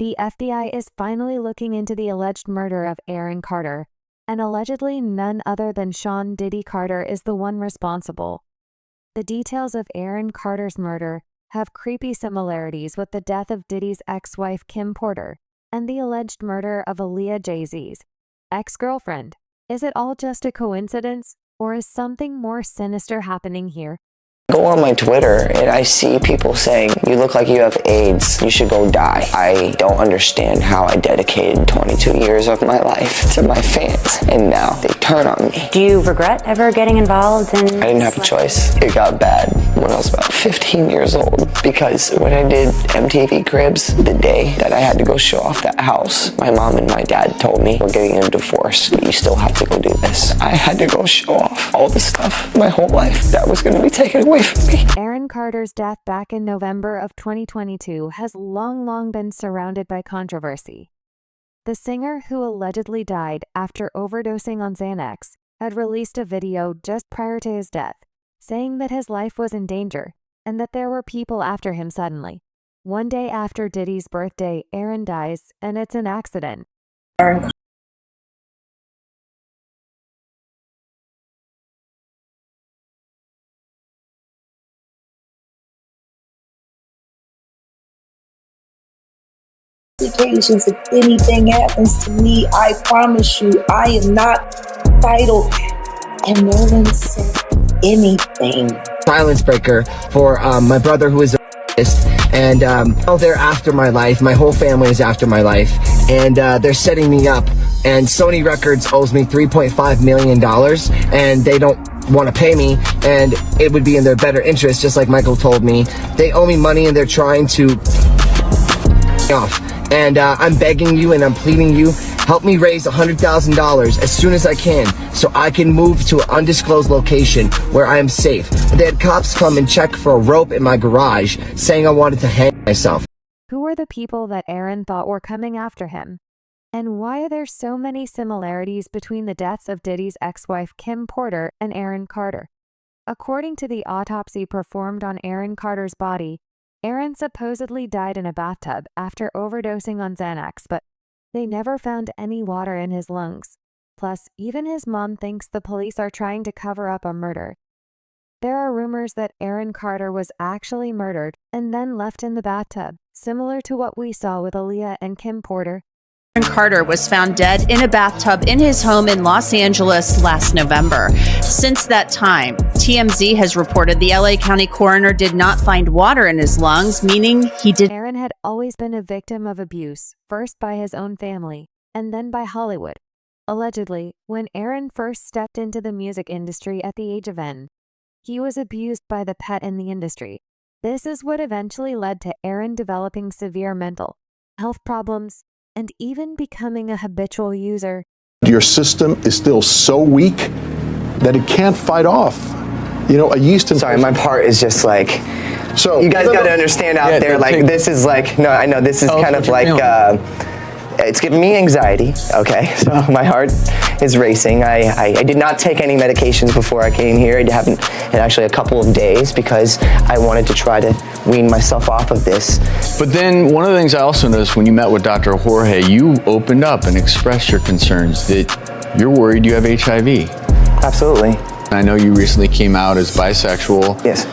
The FBI is finally looking into the alleged murder of Aaron Carter, and allegedly none other than Sean Diddy Carter is the one responsible. The details of Aaron Carter's murder have creepy similarities with the death of Diddy's ex-wife Kim Porter and the alleged murder of Aaliyah Jay-Z's ex-girlfriend. Is it all just a coincidence, or is something more sinister happening here? Go on my Twitter and I see people saying, you look like you have AIDS, you should go die. I don't understand how I dedicated 22 years of my life to my fans, and now they turn on me. Do you regret ever getting involved in... I didn't have a choice. It got bad when I was about 15 years old, because when I did MTV Cribs, the day that I had to go show off that house, my mom and my dad told me, we're getting a divorce, but you still have to go do this. I had to go show off all the stuff my whole life that was going to be taken away from me. Aaron Carter's death back in November of 2022 has long been surrounded by controversy. The singer, who allegedly died after overdosing on Xanax, had released a video just prior to his death, saying that his life was in danger and that there were people after him suddenly. One day after Diddy's birthday, Aaron dies, and it's an accident. If anything happens to me, I promise you, I am not vital. And no one said anything. Silence breaker for my brother, who is a and they're after my life. My whole family is after my life, and they're setting me up. And Sony Records owes me $3.5 million, and they don't want to pay me, and it would be in their better interest, just like Michael told me. They owe me money, and they're trying to off. And I'm begging you and I'm pleading you, help me raise $100,000 as soon as I can, so I can move to an undisclosed location where I am safe. They had cops come and check for a rope in my garage, saying I wanted to hang myself. Who were the people that Aaron thought were coming after him? And why are there so many similarities between the deaths of Diddy's ex-wife Kim Porter and Aaron Carter? According to the autopsy performed on Aaron Carter's body, Aaron supposedly died in a bathtub after overdosing on Xanax, but they never found any water in his lungs. Plus, even his mom thinks the police are trying to cover up a murder. There are rumors that Aaron Carter was actually murdered and then left in the bathtub, similar to what we saw with Aaliyah and Kim Porter. Aaron Carter was found dead in a bathtub in his home in Los Angeles last November. Since that time, TMZ has reported the LA County coroner did not find water in his lungs, meaning he did. Aaron had always been a victim of abuse, first by his own family, and then by Hollywood. Allegedly, when Aaron first stepped into the music industry at the age of 10, he was abused by the pet in the industry. This is what eventually led to Aaron developing severe mental health problems, and even becoming a habitual user. Your system is still so weak that it can't fight off, a yeast infection. Sorry, my part is just like, so you guys got to understand out there, like, this is like, no, I know this is kind of like, it's giving me anxiety, okay? So my heart is racing. I did not take any medications before I came here. I haven't in actually a couple of days, because I wanted to try to wean myself off of this. But then one of the things I also noticed when you met with Dr. Jorge, you opened up and expressed your concerns that you're worried you have HIV. Absolutely. I know you recently came out as bisexual. Yes.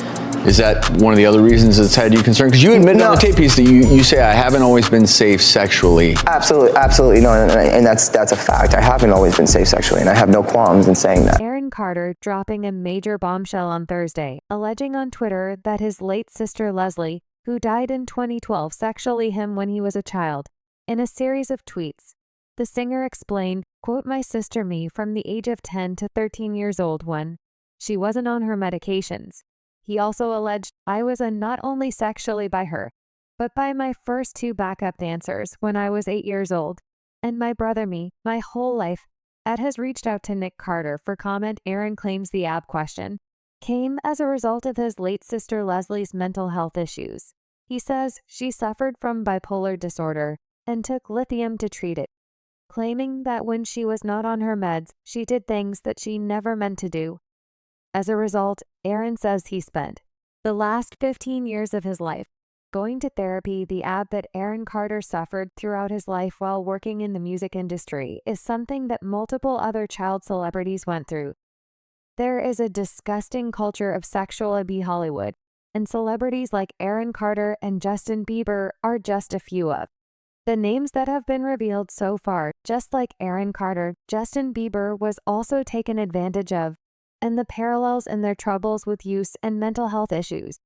Is that one of the other reasons that's had you concerned? Because you admitted on the tape piece that you say, I haven't always been safe sexually. Absolutely, no, and that's a fact. I haven't always been safe sexually, and I have no qualms in saying that. Aaron Carter dropping a major bombshell on Thursday, alleging on Twitter that his late sister Leslie, who died in 2012, sexually him when he was a child. In a series of tweets, the singer explained, quote, my sister me from the age of 10 to 13 years old when she wasn't on her medications. He also alleged, I was not only sexually by her, but by my first 2 backup dancers when I was 8 years old, and my brother me, my whole life. Ed has reached out to Nick Carter for comment. Aaron claims the ab question came as a result of his late sister Leslie's mental health issues. He says she suffered from bipolar disorder and took lithium to treat it, claiming that when she was not on her meds, she did things that she never meant to do. As a result, Aaron says he spent the last 15 years of his life going to therapy, the ab that Aaron Carter suffered throughout his life while working in the music industry is something that multiple other child celebrities went through. There is a disgusting culture of sexual abuse in Hollywood, and celebrities like Aaron Carter and Justin Bieber are just a few of the names that have been revealed so far. Just like Aaron Carter, Justin Bieber was also taken advantage of, and the parallels in their troubles with use and mental health issues.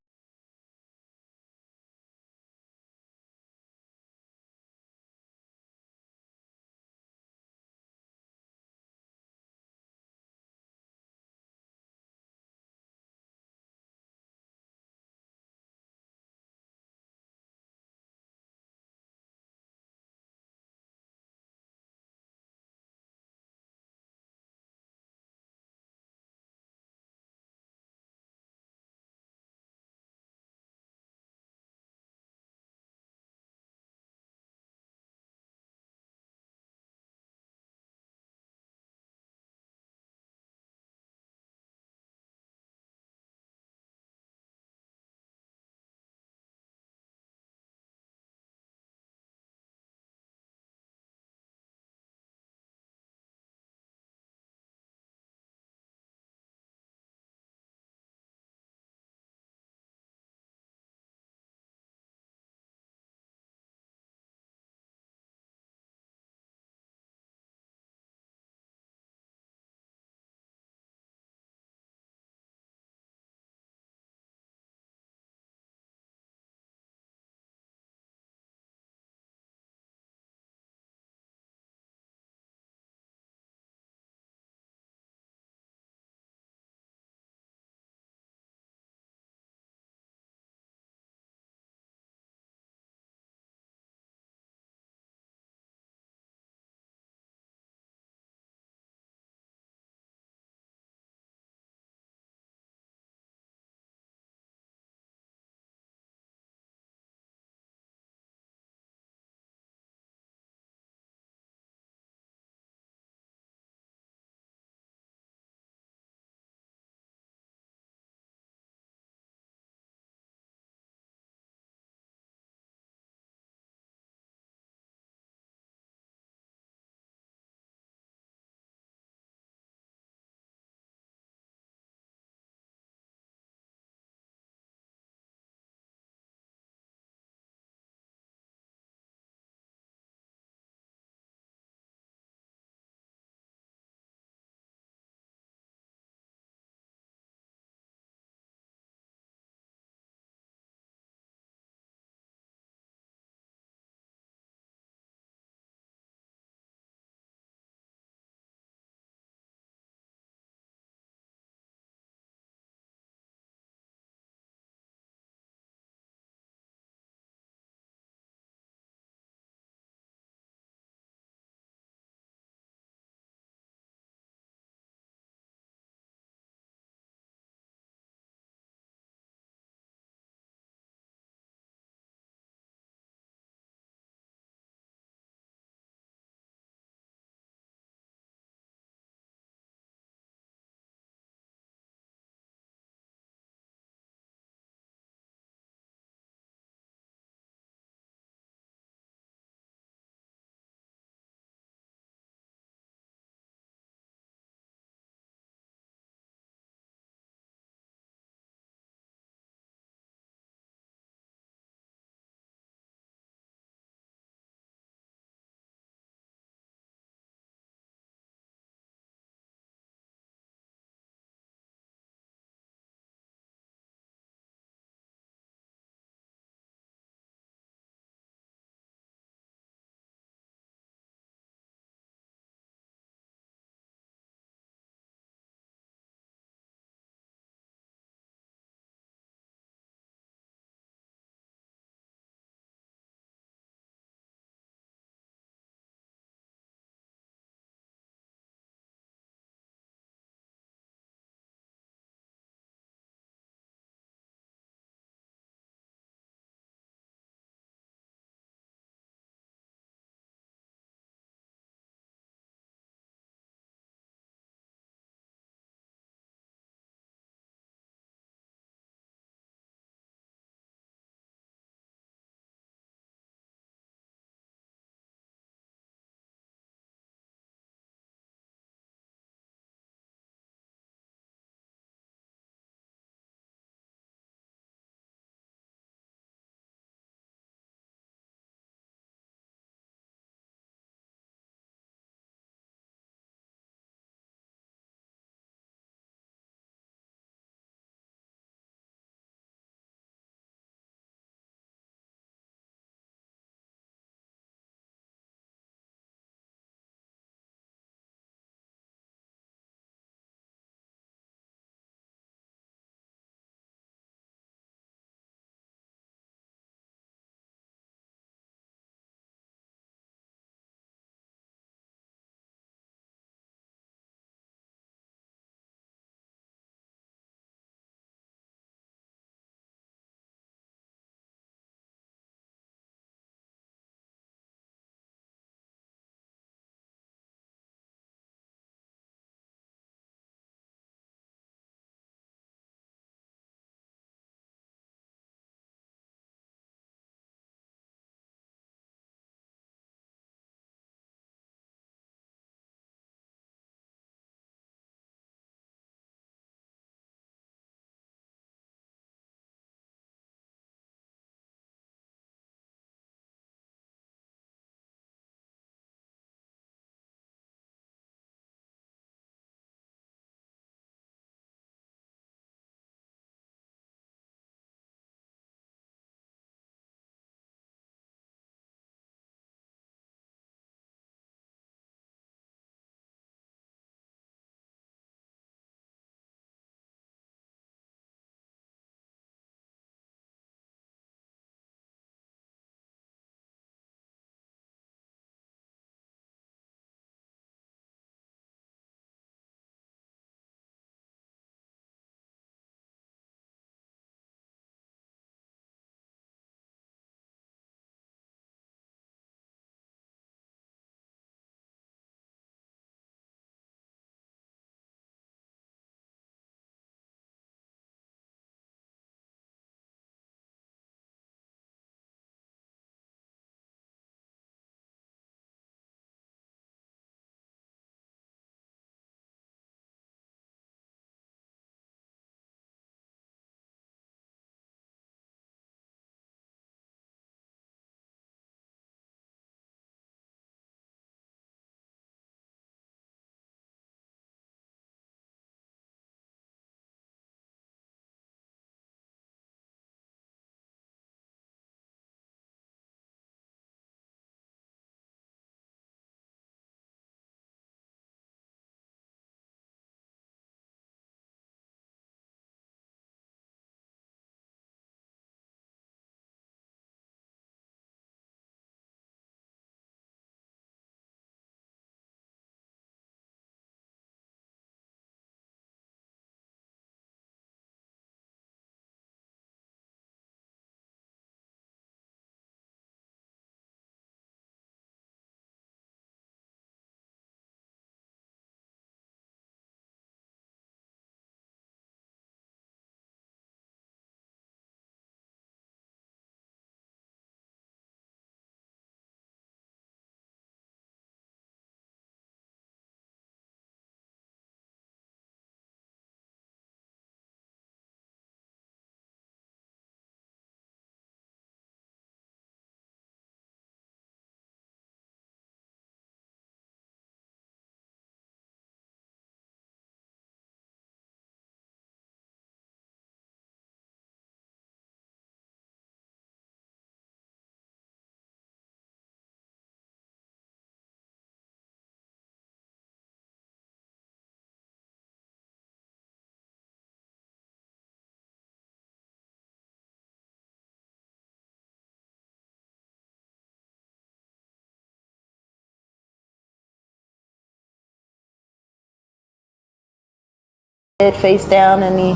face down in the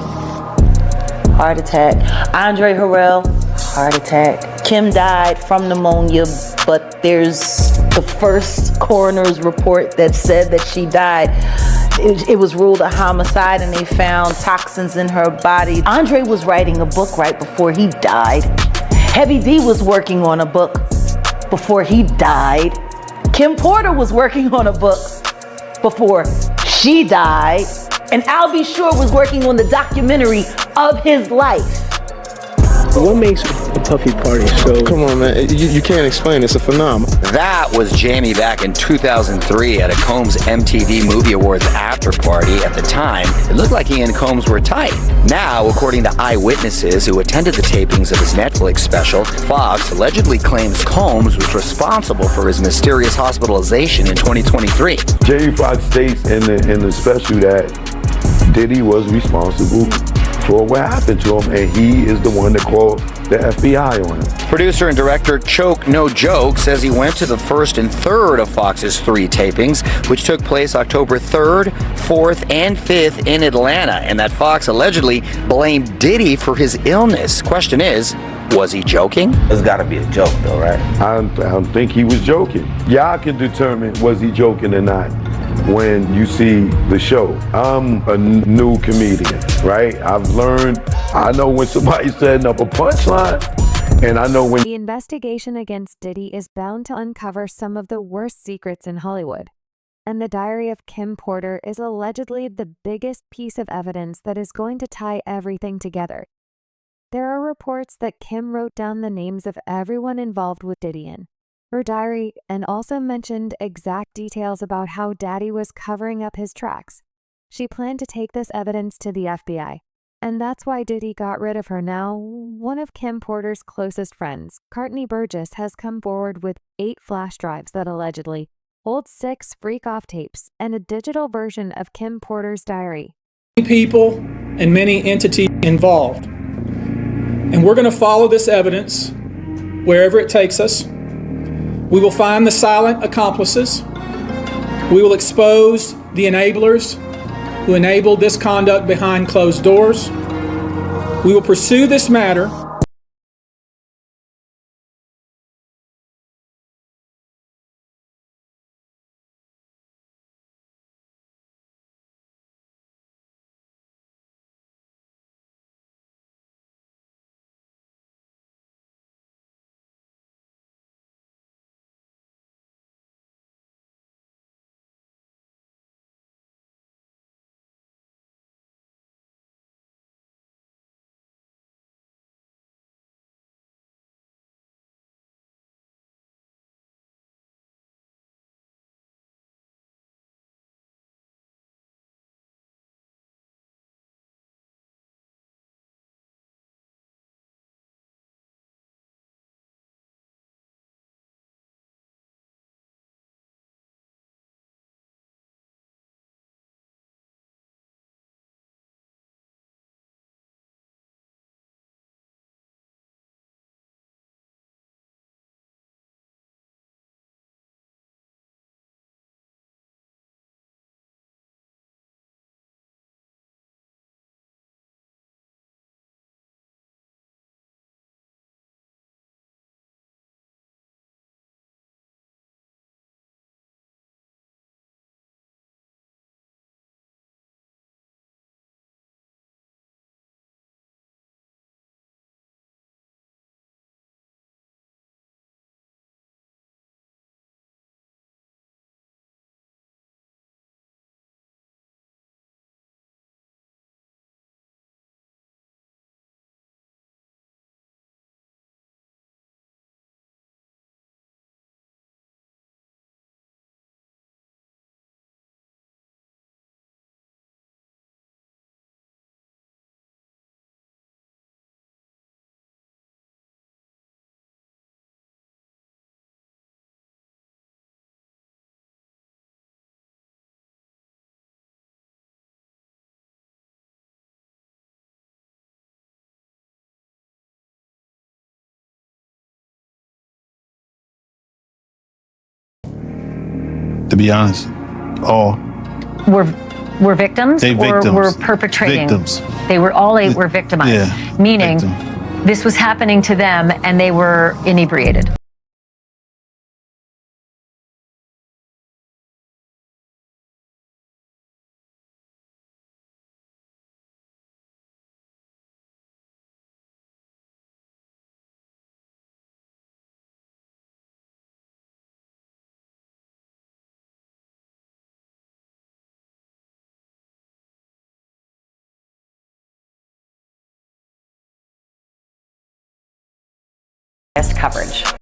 heart attack. Andre Harrell, heart attack. Kim died from pneumonia, but there's the first coroner's report that said that she died. It was ruled a homicide and they found toxins in her body. Andre was writing a book right before he died. Heavy D was working on a book before he died. Kim Porter was working on a book before she died. And Albie Shore was working on the documentary of his life. What makes a Puffy party so... Come on, man. You can't explain. It's a phenomenon. That was Jamie back in 2003 at a Combs MTV Movie Awards after party. At the time, it looked like he and Combs were tight. Now, according to eyewitnesses who attended the tapings of his Netflix special, Fox allegedly claims Combs was responsible for his mysterious hospitalization in 2023. Jamie Foxx states in the special that Diddy was responsible for what happened to him, and he is the one that called the FBI on him. Producer and director Choke No Joke says he went to the first and third of Fox's 3 tapings, which took place October 3rd, 4th, and 5th in Atlanta, and that Fox allegedly blamed Diddy for his illness. Question is, was he joking? It's gotta be a joke though, right? I don't think he was joking. Y'all can determine was he joking or not when you see the show. I'm a new comedian, right? I've learned, I know when somebody's setting up a punchline, and I know when... The investigation against Diddy is bound to uncover some of the worst secrets in Hollywood. And the diary of Kim Porter is allegedly the biggest piece of evidence that is going to tie everything together. There are reports that Kim wrote down the names of everyone involved with Diddy in her diary and also mentioned exact details about how Daddy was covering up his tracks. She planned to take this evidence to the FBI, and that's why Diddy got rid of her now. One of Kim Porter's closest friends, Courtney Burgess, has come forward with 8 flash drives that allegedly hold 6 freak-off tapes and a digital version of Kim Porter's diary. People and many entities involved. And we're going to follow this evidence wherever it takes us. We will find the silent accomplices. We will expose the enablers who enabled this conduct behind closed doors. We will pursue this matter. To be honest, all. We're were victims They or victims. were perpetrating? Victims. They were all eight were victimized, Yeah, meaning victim. this was happening to them and they were inebriated. Coverage.